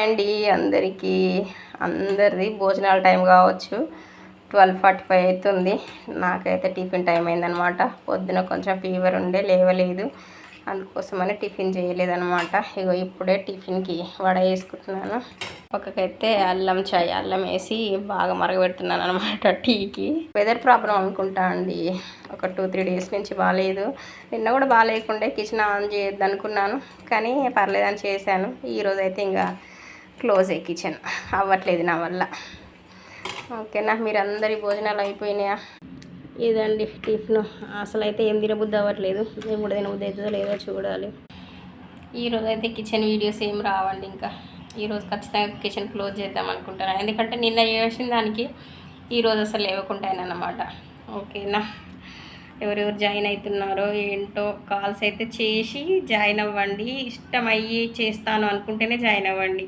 అండి అందరికీ. అందరిది భోజనాల టైం కావచ్చు. 12:45 అవుతుంది. నాకైతే టిఫిన్ టైం అయిందనమాట. పొద్దున కొంచెం ఫీవర్ ఉండే లేవలేదు, అందుకోసమని టిఫిన్ చేయలేదనమాట. ఇగో ఇప్పుడే టిఫిన్కి వడ వేసుకుంటున్నాను. ఒకకైతే అల్లం చాయ్, అల్లం వేసి బాగా మరగబెడుతున్నాను అనమాట టీకి. వెదర్ ప్రాబ్లం అనుకుంటా అండి, ఒక 2-3 డేస్ నుంచి బాగాలేదు. నిన్న కూడా బాగాలేకుండే, కిచెన్ ఆన్ చేయొద్దు అనుకున్నాను కానీ పర్లేదని చేశాను. ఈరోజు అయితే ఇంకా క్లోజే, కిచెన్ అవ్వట్లేదు నా వల్ల. ఓకేనా, మీరు అందరి భోజనాలు అయిపోయినాయా? ఇదండి టిఫిన్. అసలు అయితే ఏం తినబుద్ధి అవ్వట్లేదు, ఏం కూడా తినబుద్ధి అవుతుందో లేదో చూడాలి. ఈరోజు అయితే కిచెన్ వీడియోస్ ఏం రావండి. ఇంకా ఈరోజు ఖచ్చితంగా కిచెన్ క్లోజ్ చేద్దాం అనుకుంటున్నాను, ఎందుకంటే నిన్న చేసిన దానికి ఈరోజు అసలు లేవకుంటాయనమాట. ఓకేనా, ఎవరెవరు జాయిన్ అవుతున్నారో ఏంటో కాల్స్ అయితే చేసి జాయిన్ అవ్వండి. ఇష్టమయ్యి చేస్తాను అనుకుంటేనే జాయిన్ అవ్వండి.